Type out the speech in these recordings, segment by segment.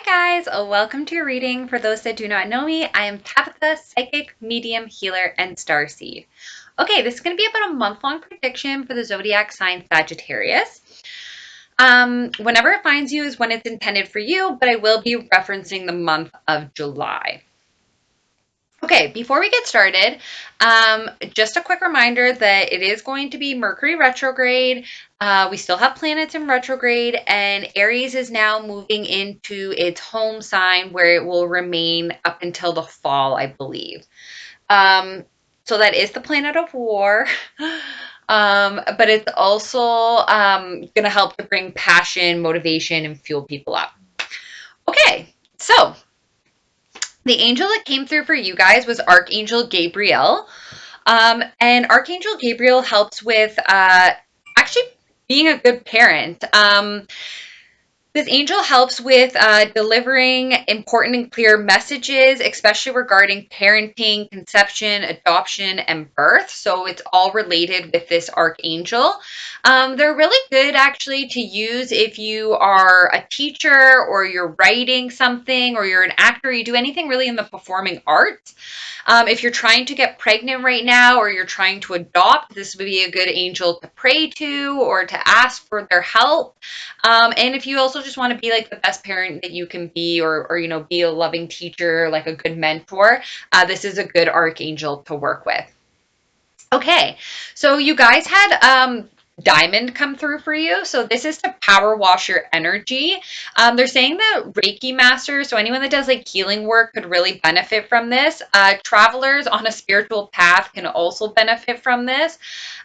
Hi guys, welcome to your reading. For those that do not know me, I am Tabitha, psychic, medium, healer, and starseed. Okay, this is going to be about a month-long prediction for the zodiac sign Sagittarius. Whenever it finds you is when it's intended for you, but I will be referencing the month of July. Okay, before we get started, just a quick reminder that it is going to be Mercury retrograde. We still have planets in retrograde, and Aries is now moving into its home sign where it will remain up until the fall, I believe. So that is the planet of war. But it's also going to help to bring passion, motivation, and fuel people up. Okay, so the angel that came through for you guys was Archangel Gabriel. And Archangel Gabriel helps with actually being a good parent. This angel helps with delivering important and clear messages, especially regarding parenting, conception, adoption, and birth. So it's all related with this archangel. They're really good actually to use if you are a teacher or you're writing something or you're an actor, you do anything really in the performing arts. If you're trying to get pregnant right now or you're trying to adopt, this would be a good angel to pray to or to ask for their help. And if you also just want to be like the best parent that you can be, or you know, be a loving teacher, like a good mentor, this is a good archangel to work with. Okay, so you guys had Diamond come through for you. So this is to power wash your energy. They're saying that Reiki masters, so anyone that does like healing work, could really benefit from this. Travelers on a spiritual path can also benefit from this.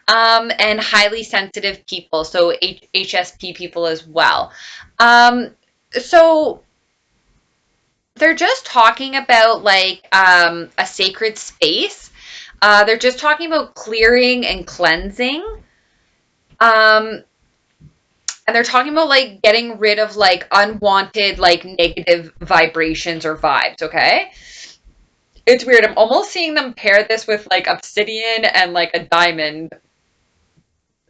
And highly sensitive people, so HSP people as well. So they're just talking about like a sacred space. They're just talking about clearing and cleansing. Um, and they're talking about like getting rid of like unwanted, like negative vibrations or vibes, okay? It's weird. I'm almost seeing them pair this with like obsidian and like a diamond.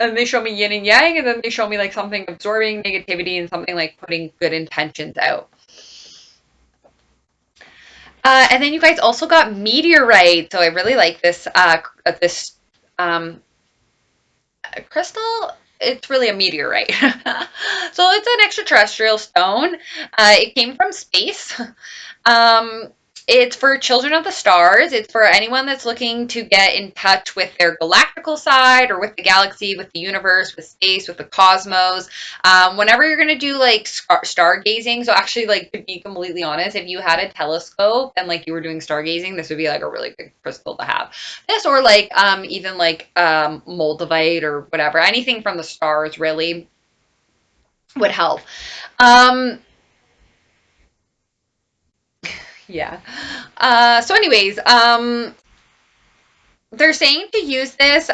And they show me yin and yang, and then they show me like something absorbing negativity and something like putting good intentions out. And then you guys also got meteorite. So I really like this um, crystal. It's really a meteorite. So it's an extraterrestrial stone. It came from space. Um, it's for children of the stars. It's for anyone that's looking to get in touch with their galactical side or with the galaxy, with the universe, with space, with the cosmos. Whenever you're going to do like stargazing, so actually, like, to be completely honest, if you had a telescope and like you were doing stargazing, this would be like a really good crystal to have. This, or like even like moldavite or whatever, anything from the stars really would help. Um, yeah. So anyways, they're saying to use this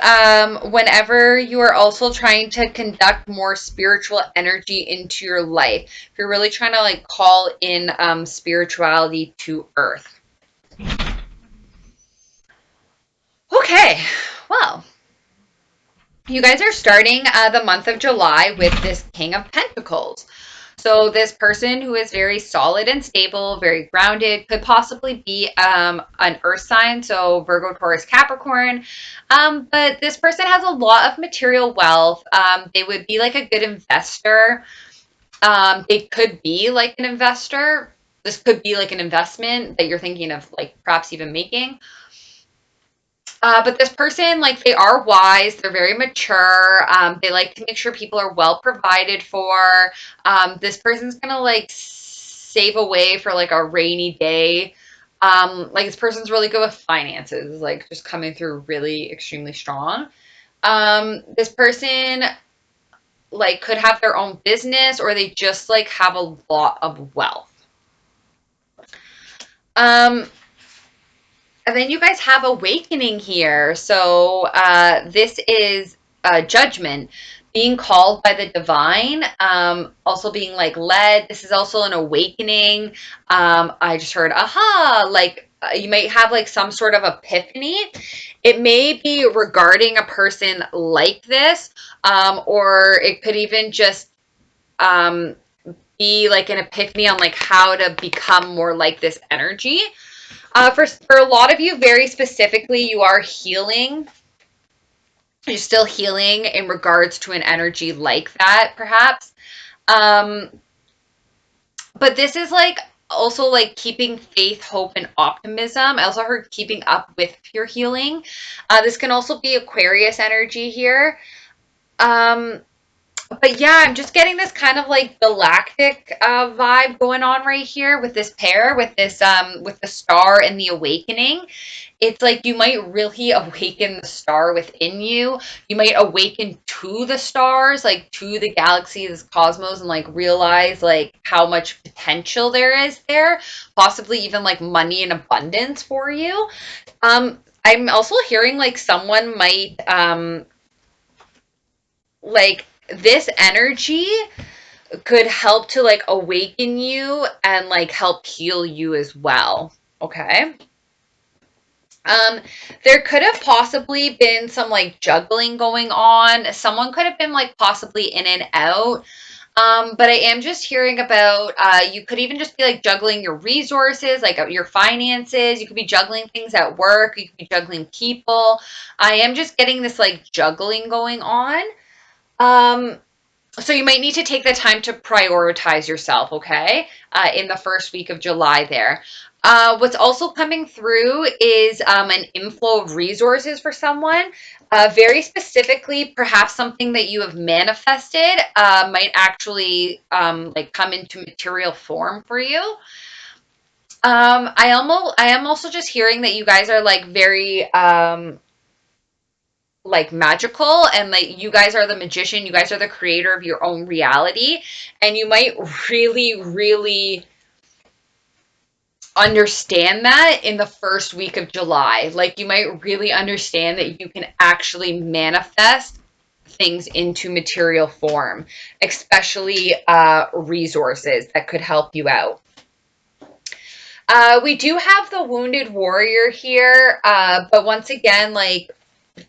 whenever you are also trying to conduct more spiritual energy into your life. If you're really trying to like call in spirituality to earth. Okay, well, you guys are starting the month of July with this King of Pentacles. So this person who is very solid and stable, very grounded, could possibly be an earth sign, so Virgo, Taurus, Capricorn. But this person has a lot of material wealth. They would be like a good investor. They could be like an investor. This could be like an investment that you're thinking of, like perhaps even making. But this person, like, they are wise. They're very mature. They like to make sure people are well provided for. This person's gonna like save away for like a rainy day. Like this person's really good with finances, like just coming through really extremely strong. This person like could have their own business, or they just like have a lot of wealth. Um, And then you guys have awakening here. So this is judgment, being called by the divine, also being like led. This is also an awakening. I just heard, aha, like you might have like some sort of epiphany. It may be regarding a person like this, or it could even just um, be like an epiphany on like how to become more like this energy. For a lot of you, very specifically, you are healing. You're still healing in regards to an energy like that, perhaps. Um, but this is like also like keeping faith, hope, and optimism. I also heard keeping up with your healing. This can also be Aquarius energy here. Um, but yeah, I'm just getting this kind of like galactic vibe going on right here with this pair, with the star and the awakening. It's like you might really awaken the star within you. You might awaken to the stars, like to the galaxy, this cosmos, and like realize like how much potential there is there, possibly even like money and abundance for you. I'm also hearing like someone might like this energy could help to like awaken you and like help heal you as well. Okay. Um, there could have possibly been some like juggling going on. Someone could have been like possibly in and out. But I am just hearing about you could even just be like juggling your resources, like your finances. You could be juggling things at work. You could be juggling people. I am just getting this like juggling going on. Um, so you might need to take the time to prioritize yourself, okay? In the first week of July there. What's also coming through is an inflow of resources for someone. Very specifically, perhaps something that you have manifested might actually like come into material form for you. I am also just hearing that you guys are like very like magical, and like you guys are the magician, you guys are the creator of your own reality, and you might really understand that in the first week of July. Like you might really understand that you can actually manifest things into material form, especially resources that could help you out. We do have the wounded warrior here, but once again, like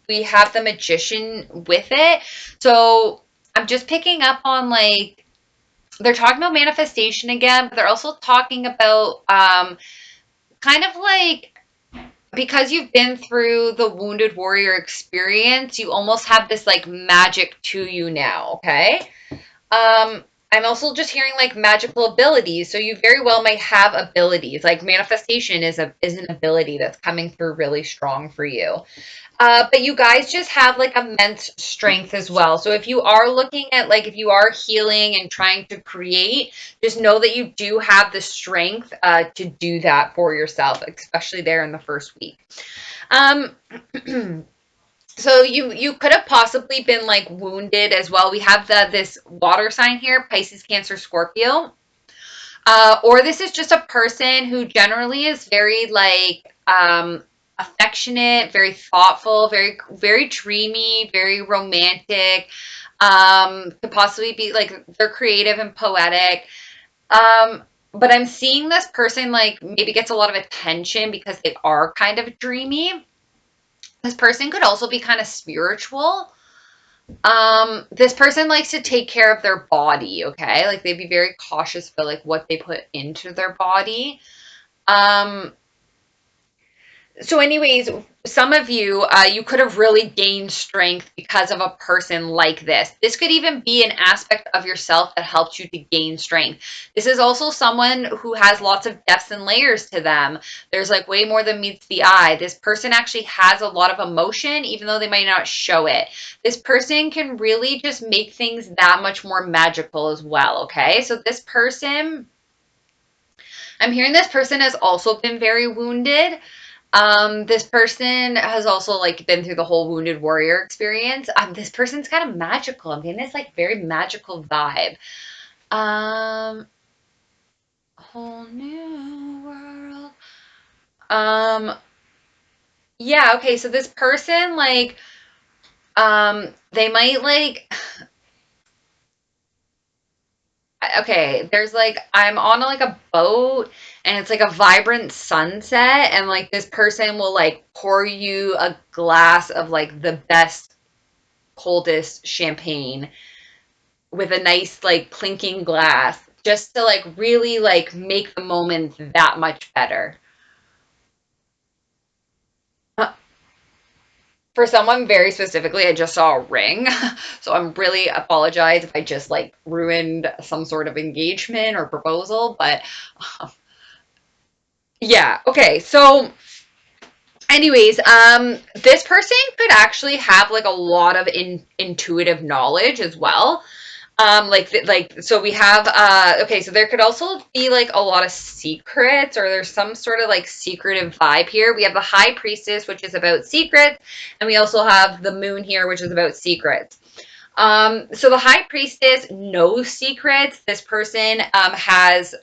we have the magician with it. So I'm just picking up on like they're talking about manifestation again, but they're also talking about kind of like because you've been through the wounded warrior experience, you almost have this like magic to you now, okay? I'm also just hearing like magical abilities. So you very well might have abilities. Like manifestation is an ability that's coming through really strong for you. But you guys just have like immense strength as well. So if you are looking at like if you are healing and trying to create, just know that you do have the strength to do that for yourself, especially there in the first week. Um, so you could have possibly been like wounded as well. We have this water sign here, Pisces, Cancer, Scorpio. Or this is just a person who generally is very like affectionate, very thoughtful, very dreamy, very romantic. Could possibly be like they're creative and poetic. But I'm seeing this person like maybe gets a lot of attention because they are kind of dreamy. This person could also be kind of spiritual. This person likes to take care of their body, okay? Like they'd be very cautious about like what they put into their body. Um, so anyways, some of you, you could have really gained strength because of a person like this. This could even be an aspect of yourself that helps you to gain strength. This is also someone who has lots of depths and layers to them. There's like way more than meets the eye. This person actually has a lot of emotion, even though they might not show it. This person can really just make things that much more magical as well, okay? So this person, I'm hearing this person has also been very wounded. This person has also like been through the whole wounded warrior experience. This person's kind of magical. I'm getting this like very magical vibe. Um, whole new world. Um, yeah, okay, so this person like they might like okay, there's like I'm on like a boat and it's like a vibrant sunset and like this person will like pour you a glass of like the best coldest champagne with a nice like clinking glass. just to like really like make the moment that much better. For someone very specifically, I just saw a ring. So I'm really apologize if I just like ruined some sort of engagement or proposal. But yeah, okay. So anyways, this person could actually have like a lot of intuitive knowledge as well. So we have okay, so there could also be like a lot of secrets, or there's some sort of like secretive vibe here. We have the High Priestess, which is about secrets, and we also have the Moon here, which is about secrets. So the High Priestess knows secrets. This person has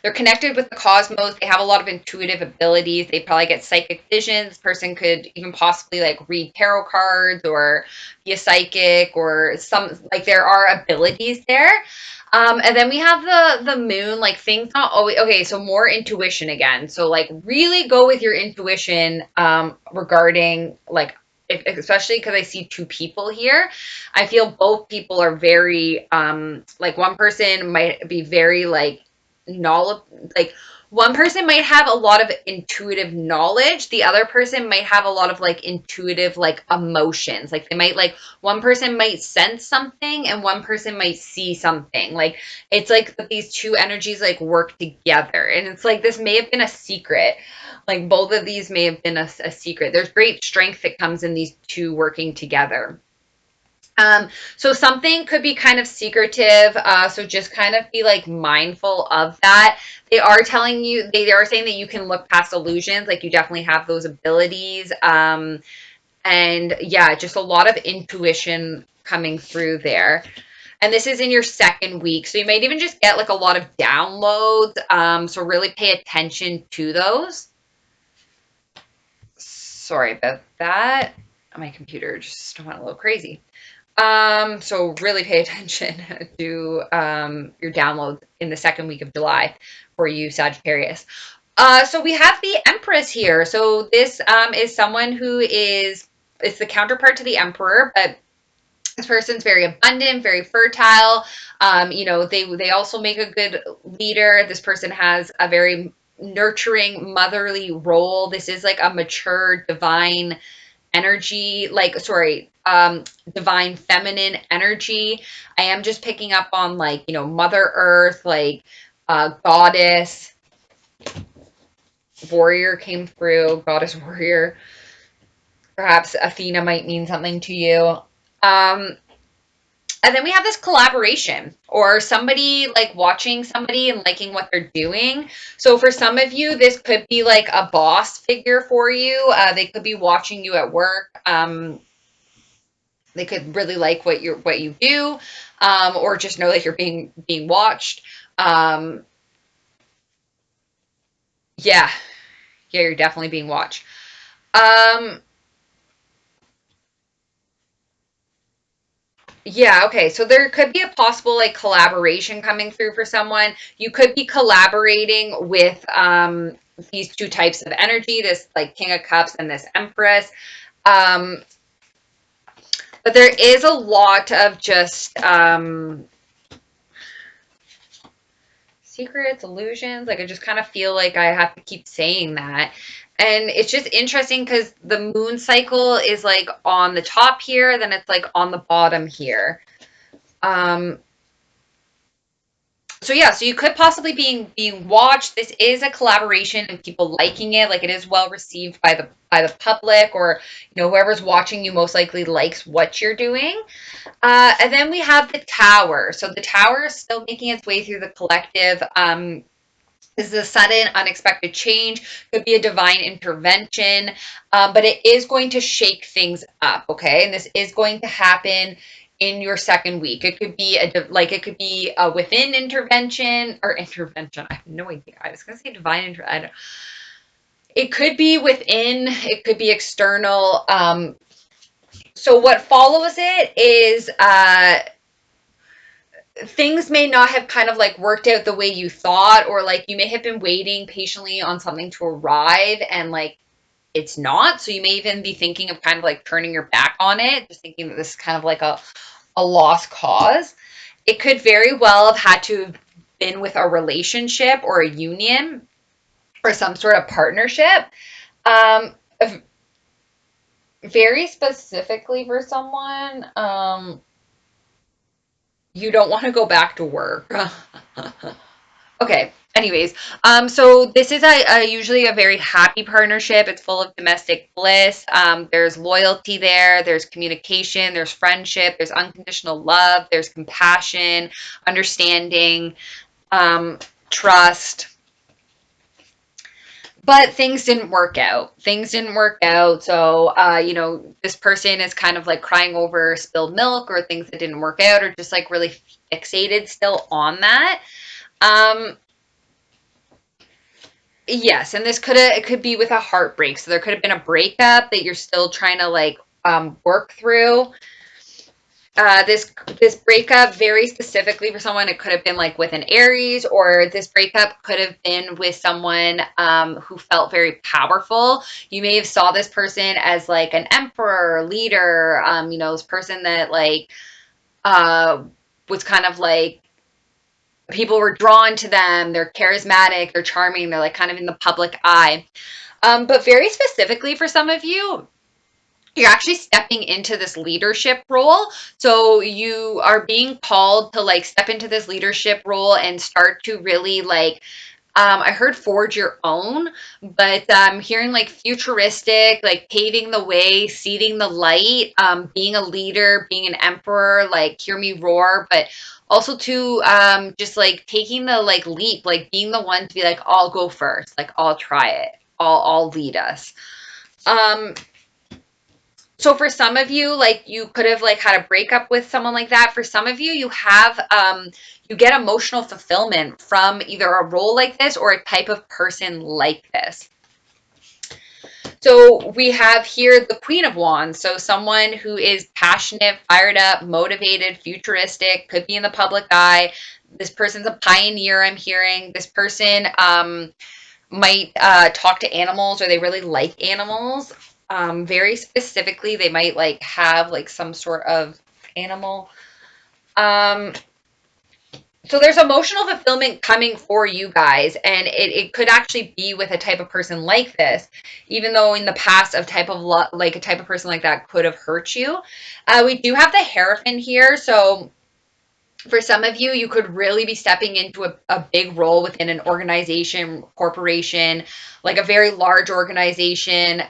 they're connected with the cosmos. They have a lot of intuitive abilities. They probably get psychic visions. This person could even possibly like read tarot cards or be a psychic, or some like there are abilities there. And then we have the moon, like things not always okay. So more intuition again. So like really go with your intuition regarding like especially because I see two people here. I feel both people are very like one person might be very like knowledge, like one person might have a lot of intuitive knowledge, the other person might have a lot of like intuitive like emotions, like they might like one person might sense something and one person might see something, like it's like these two energies like work together, and it's like this may have been a secret, like both of these may have been a secret. There's great strength that comes in these two working together. So something could be kind of secretive. So just kind of be like mindful of that. They are telling you, they are saying that you can look past illusions. Like you definitely have those abilities. And yeah, just a lot of intuition coming through there. And this is in your second week. So you might even just get like a lot of downloads. So really pay attention to those. Sorry about that. My computer just went a little crazy. So really pay attention to your downloads in the second week of July for you, Sagittarius. So we have the Empress here. So this is someone who is, it's the counterpart to the Emperor, but this person's very abundant, very fertile. They also make a good leader. This person has a very nurturing, motherly role. This is like a mature, divine energy, like sorry, divine feminine energy. I am just picking up on like, Mother Earth, like goddess, warrior came through, goddess warrior. Perhaps Athena might mean something to you. And then we have this collaboration, or somebody like watching somebody and liking what they're doing. So for some of you, this could be like a boss figure for you. They could be watching you at work. They could really like what you do, or just know that you're being watched. Um, yeah, yeah, you're definitely being watched. Um, yeah, okay. So there could be a possible like collaboration coming through for someone. You could be collaborating with these two types of energy, this like King of Cups and this Empress. Um, but there is a lot of just secrets, illusions. Like I just kind of feel like I have to keep saying that. And it's just interesting because the moon cycle is like on the top here, then it's like on the bottom here. Um, so yeah, so you could possibly being watched. This is a collaboration and people liking it. Like it is well received by the public, or whoever's watching you most likely likes what you're doing. And then we have the Tower. So the Tower is still making its way through the collective. This is a sudden, unexpected change, could be a divine intervention, but it is going to shake things up, okay? And this is going to happen in your second week. It could be it could be a within intervention or intervention. I have no idea. I was going to say divine intervention. It could be within. It could be external. So what follows it is things may not have kind of like worked out the way you thought, or like you may have been waiting patiently on something to arrive and like it's not. So you may even be thinking of kind of like turning your back on it, just thinking that this is kind of like a lost cause. It could very well have had to have been with a relationship or a union or some sort of partnership. Um, Very specifically for someone, you don't want to go back to work. Okay. Anyways, so this is usually a very happy partnership. It's full of domestic bliss. There's loyalty there. There's communication. There's friendship. There's unconditional love. There's compassion, understanding, um, trust. But things didn't work out. Things didn't work out. So, this person is kind of like crying over spilled milk or things that didn't work out, or just like really fixated still on that. Um, Yes, and it could be with a heartbreak. So there could have been a breakup that you're still trying to like work through. This breakup very specifically for someone, it could have been like with an Aries, or this breakup could have been with someone who felt very powerful. You may have saw this person as like an emperor, leader, this person that like uh, was kind of like people were drawn to them. They're charismatic, they're charming, they're like kind of in the public eye. But very specifically for some of you, you're actually stepping into this leadership role. So you are being called to like step into this leadership role and start to really like I heard forge your own, but hearing like futuristic, like paving the way, seeding the light, being a leader, being an emperor, like hear me roar, but also to just like taking the like leap, like being the one to be like, I'll go first, like I'll try it, I'll lead us. Um, so for some of you, like you could have like had a breakup with someone like that. For some of you, you get emotional fulfillment from either a role like this or a type of person like this. So we have here the Queen of Wands. So someone who is passionate, fired up, motivated, futuristic, could be in the public eye. This person's a pioneer, I'm hearing. This person might talk to animals, or they really like animals. Very specifically, they might like have like some sort of animal. Um, so there's emotional fulfillment coming for you guys, and it could actually be with a type of person like this, even though in the past like a type of person like that could have hurt you. We do have the Hierophant here, so for some of you, you could really be stepping into a big role within an organization, corporation, like a very large organization.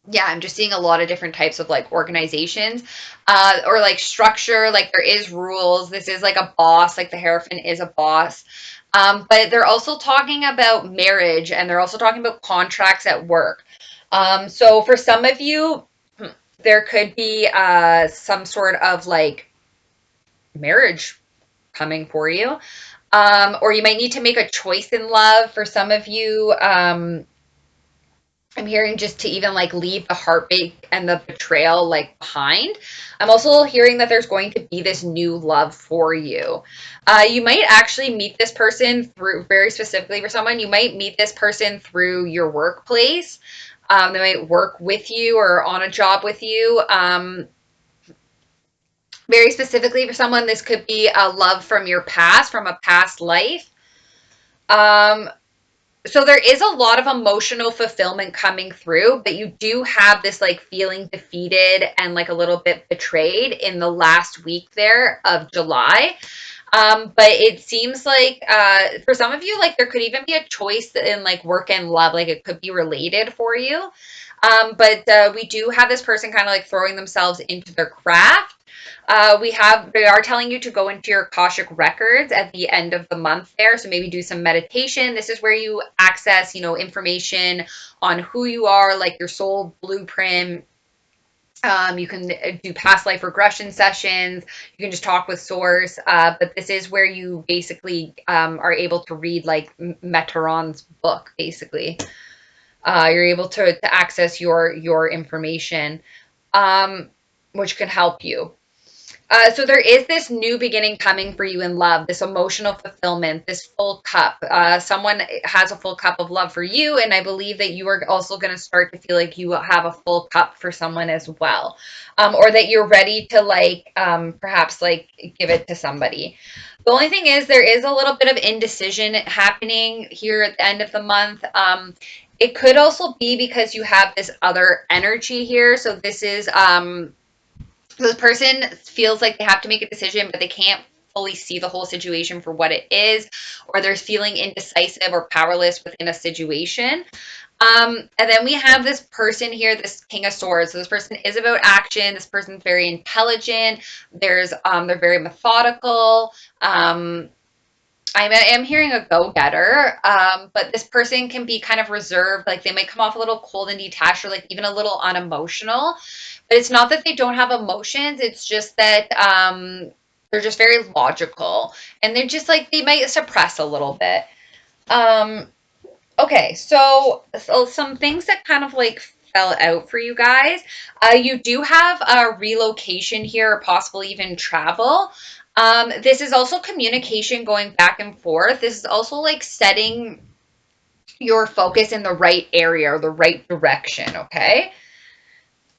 Yeah, I'm just seeing a lot of different types of like organizations, or like structure, like there is rules. This is like a boss, like the Hierophant is a boss. But they're also talking about marriage, and they're also talking about contracts at work. So for some of you, there could be some sort of like marriage coming for you. Or you might need to make a choice in love. For some of you, I'm hearing just to even like leave the heartbreak and the betrayal like behind. I'm also hearing that there's going to be this new love for you. You might actually meet this person through, very specifically for someone, you might meet this person through your workplace. They might work with you or on a job with you. Very specifically for someone, this could be a love from your past, from a past life. Um, so there is a lot of emotional fulfillment coming through, but you do have this like feeling defeated and like a little bit betrayed in the last week there of July. But it seems like for some of you, like there could even be a choice in like work and love, like it could be related for you. But we do have this person kind of like throwing themselves into their craft. They are telling you to go into your Akashic records at the end of the month there. So maybe do some meditation. This is where you access, information on who you are, like your soul blueprint. You can do past life regression sessions. You can just talk with source. But this is where you basically are able to read like Metaron's book, basically. You're able to access your information, which can help you. So there is this new beginning coming for you in love, this emotional fulfillment, this full cup. Someone has a full cup of love for you, and I believe that you are also going to start to feel like you have a full cup for someone as well, or that you're ready to like perhaps like give it to somebody. The only thing is there is a little bit of indecision happening here at the end of the month. It could also be because you have this other energy here. So this person feels like they have to make a decision, but they can't fully see the whole situation for what it is, or they're feeling indecisive or powerless within a situation. And then we have this person here, this King of Swords. So this person is about action. This person's very intelligent. They're very methodical. I am hearing a go-getter, but this person can be kind of reserved. Like they might come off a little cold and detached, or like even a little unemotional. But it's not that they don't have emotions. It's just that they're just very logical, and they're just like they might suppress a little bit. Um, okay, so some things that kind of like fell out for you guys. You do have a relocation here, or possibly even travel. This is also communication going back and forth. This is also like setting your focus in the right area or the right direction, okay?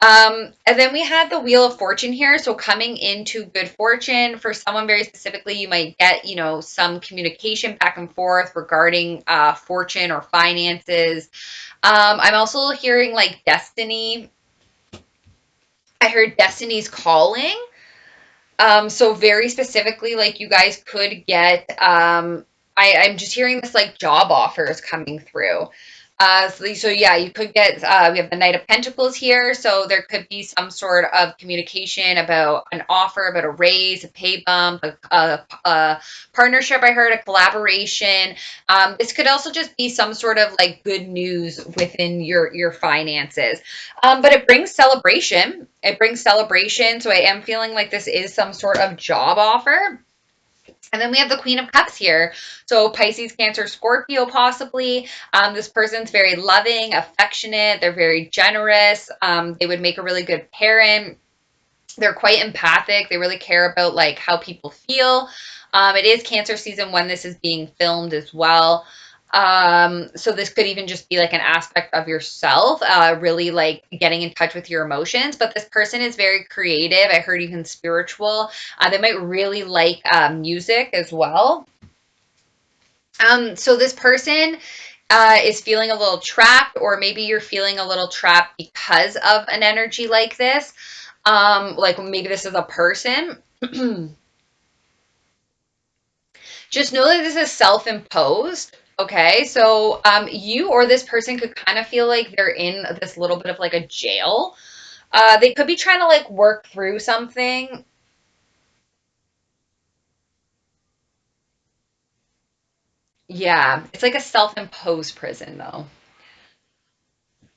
And then we had the Wheel of Fortune here. So coming into good fortune for someone very specifically, you might get, some communication back and forth regarding fortune or finances. I'm also hearing like destiny. I heard destiny's calling. So very specifically, like you guys could get, I'm just hearing this like job offers coming through. So yeah, you could get, we have the Knight of Pentacles here. So there could be some sort of communication about an offer, about a raise, a pay bump, a partnership. I heard a collaboration. This could also just be some sort of like good news within your finances. But it brings celebration. It brings celebration. So I am feeling like this is some sort of job offer. And then we have the Queen of Cups here. So Pisces, Cancer, Scorpio, possibly. This person's very loving, affectionate. They're very generous. They would make a really good parent. They're quite empathic. They really care about like how people feel. It is Cancer season when this is being filmed as well. So this could even just be like an aspect of yourself, really like getting in touch with your emotions. But this person is very creative. I heard even spiritual. They might really like music as well. So this person is feeling a little trapped, or maybe you're feeling a little trapped because of an energy like this. Like maybe this is a person. Just know that this is self-imposed. Okay, so you or this person could kind of feel like they're in this little bit of like a jail. They could be trying to like work through something. Yeah, it's like a self-imposed prison though.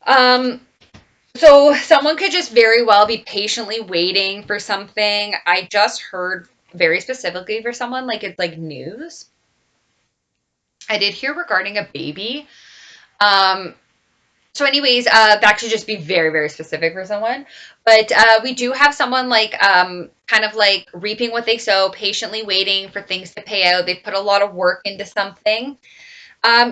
Um, so someone could just very well be patiently waiting for something. I just heard very specifically for someone like it's like news. I did hear regarding a baby. Um, So anyways, that should just be very, very specific for someone. But we do have someone like kind of like reaping what they sow, patiently waiting for things to pay out. They put a lot of work into something.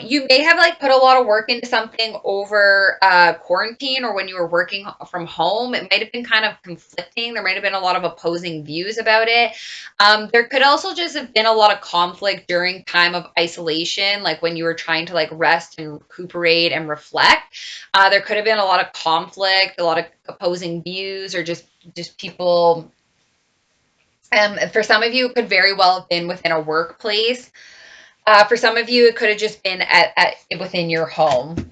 You may have like put a lot of work into something over quarantine or when you were working from home. It might have been kind of conflicting. There might have been a lot of opposing views about it. There could also just have been a lot of conflict during time of isolation, like when you were trying to like rest and recuperate and reflect. There could have been a lot of conflict, a lot of opposing views, or just people. For some of you, it could very well have been within a workplace. For some of you, it could have just been at within your home.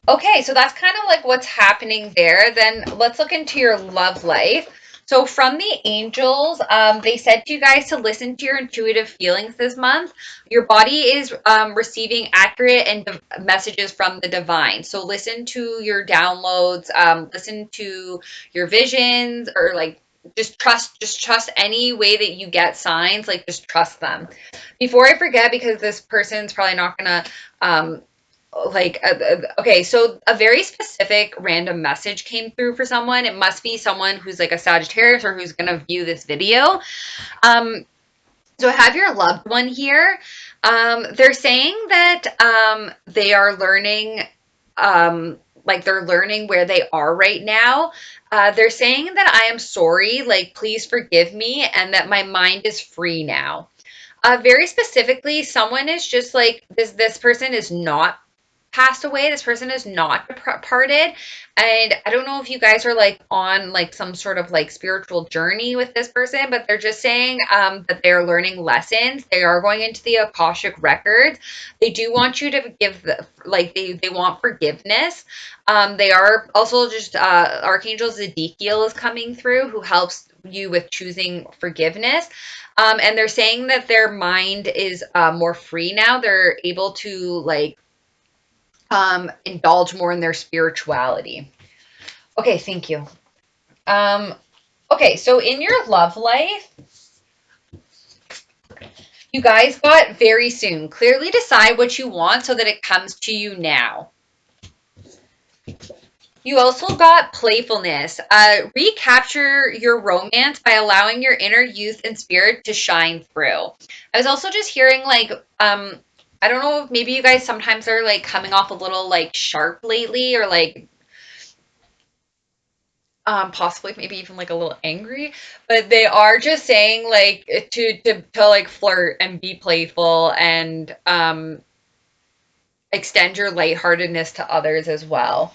Okay, so that's kind of like what's happening there. Then let's look into your love life. So from the angels, they said to you guys to listen to your intuitive feelings this month. Your body is receiving accurate and messages from the divine. So listen to your downloads, listen to your visions, or like just trust any way that you get signs. Like just trust them. Before I forget, because this person's probably not gonna okay, so a very specific random message came through for someone. It must be someone who's like a Sagittarius or who's going to view this video. Um, so I have your loved one here. They're saying that they are learning, like they're learning where they are right now. They're saying that I am sorry, like please forgive me, and that my mind is free now. Very specifically, someone is just like this person is not passed away. This person is not departed. And I don't know if you guys are like on like some sort of like spiritual journey with this person, but they're just saying that they're learning lessons. They are going into the Akashic records. They do want you to give like they want forgiveness. They are also just Archangel Zedekiel is coming through who helps you with choosing forgiveness. And they're saying that their mind is more free now. They're able to like indulge more in their spirituality. Okay, thank you. Um, okay, so in your love life, you guys got very soon. Clearly decide what you want so that it comes to you now. You also got playfulness. Recapture your romance by allowing your inner youth and spirit to shine through. I was also just hearing like, I don't know if maybe you guys sometimes are like coming off a little like sharp lately or like possibly maybe even like a little angry, but they are just saying like to like flirt and be playful and extend your lightheartedness to others as well.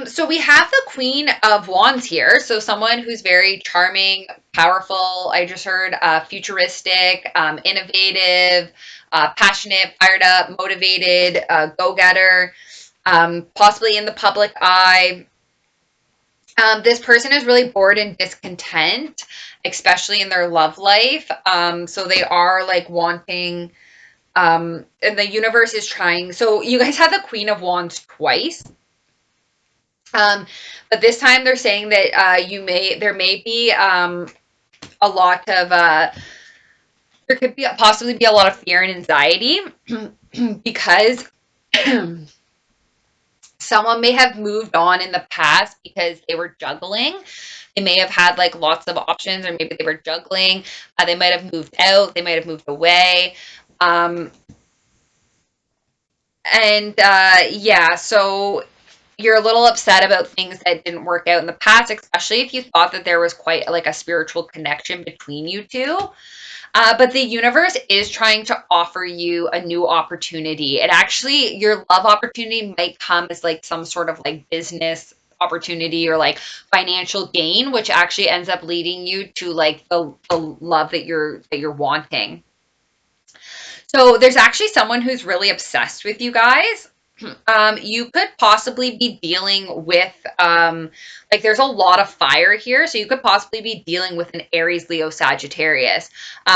So we have the Queen of Wands here. So someone who's very charming, powerful. I just heard futuristic, innovative, passionate, fired up, motivated, go-getter, possibly in the public eye. This person is really bored and discontent, especially in their love life. So they are like wanting, and the universe is trying. So you guys had the Queen of Wands twice. But this time they're saying that there may be a lot of, there could be possibly be a lot of fear and anxiety because someone may have moved on in the past because they were juggling. They may have had like lots of options, or maybe they were juggling. They might have moved out. They might have moved away. Um, and yeah, so you're a little upset about things that didn't work out in the past, especially if you thought that there was quite like a spiritual connection between you two. But the universe is trying to offer you a new opportunity. It actually, your love opportunity might come as like some sort of like business opportunity or like financial gain, which actually ends up leading you to like the love that you're wanting. So there's actually someone who's really obsessed with you guys. You could possibly be dealing with, like, there's a lot of fire here, so you could possibly be dealing with an Aries, Leo, Sagittarius.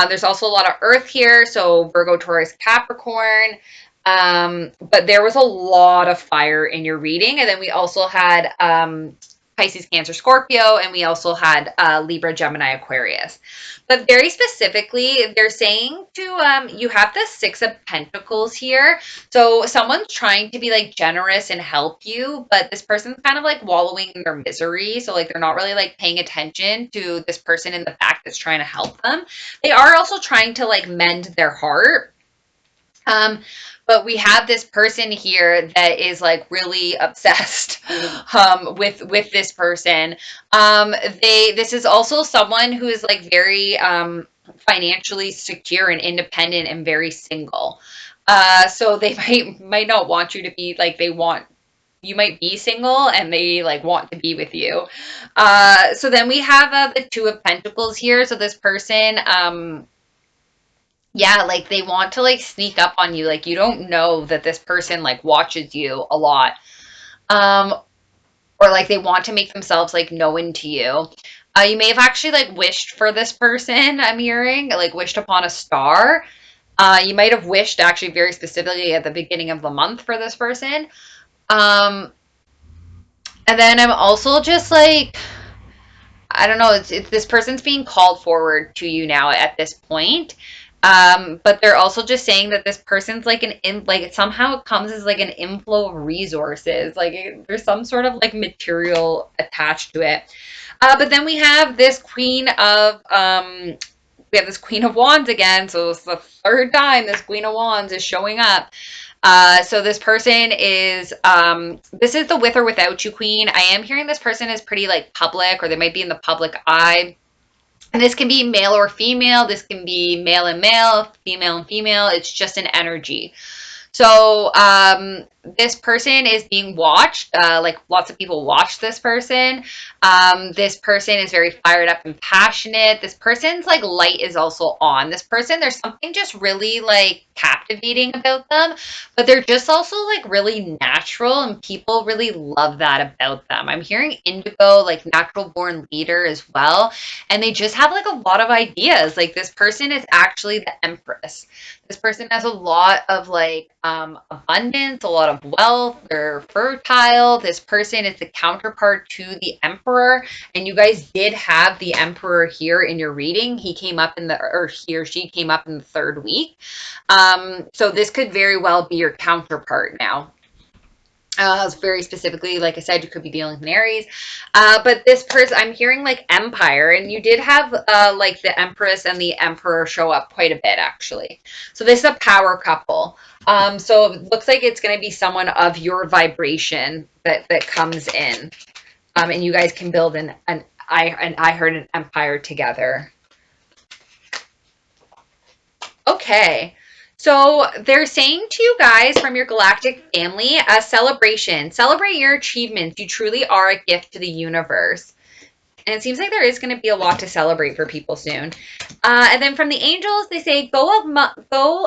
There's also a lot of earth here, so Virgo, Taurus, Capricorn. But there was a lot of fire in your reading, and then we also had Pisces, Cancer, Scorpio, and we also had Libra, Gemini, Aquarius. But very specifically, they're saying to you have the Six of Pentacles here. So someone's trying to be like generous and help you, but this person's kind of like wallowing in their misery. So like they're not really like paying attention to this person in the back that's trying to help them. They are also trying to like mend their heart. But we have this person here that is like really obsessed with this person. This is also someone who is like very financially secure and independent and very single. So they might not want you to be like they want. You might be single and they like want to be with you. So then we have the Two of Pentacles here. So this person, yeah, like they want to like sneak up on you. Like you don't know that this person like watches you a lot. Um, or like they want to make themselves like known to you. You may have actually like wished for this person, I'm hearing, like wished upon a star. You might have wished actually very specifically at the beginning of the month for this person. Um, and then I'm also just like, I don't know, it's this person's being called forward to you now at this point. But they're also just saying that this person's like somehow it comes as like an inflow of resources. Like there's some sort of like material attached to it. But then we have this Queen of Wands again. So it's the third time this Queen of Wands is showing up. So this person is, this is the with or without you queen. I am hearing this person is pretty like public, or they might be in the public eye. And this can be male or female. This can be male and male, female and female. It's just an energy. So this person is being watched. Like lots of people watch this person. This person is very fired up and passionate. This person's like light is also on. This person, there's something just really like captivating about them, but they're just also like really natural, and people really love that about them. I'm hearing indigo, like natural born leader as well, and they just have like a lot of ideas. Like this person is actually the Empress. This person has a lot of like abundance, a lot of wealth. They're fertile. This person is the counterpart to the Emperor. And you guys did have the Emperor here in your reading. He came up or he or she came up in the third week. So this could very well be your counterpart now. Very specifically, like I said, you could be dealing with an Aries. But this person, I'm hearing like Empire, and you did have like the Empress and the Emperor show up quite a bit, actually. So this is a power couple. So it looks like it's going to be someone of your vibration that comes in. And you guys can build I heard an empire together. Okay. So they're saying to you guys from your galactic family, a celebration. Celebrate your achievements. You truly are a gift to the universe. And it seems like there is going to be a lot to celebrate for people soon. And then from the angels, they say, go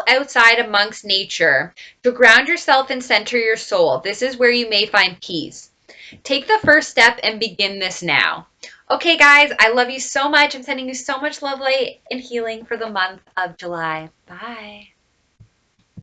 outside amongst nature to ground yourself and center your soul. This is where you may find peace. Take the first step and begin this now. Okay, guys, I love you so much. I'm sending you so much love, light, and healing for the month of July. Bye.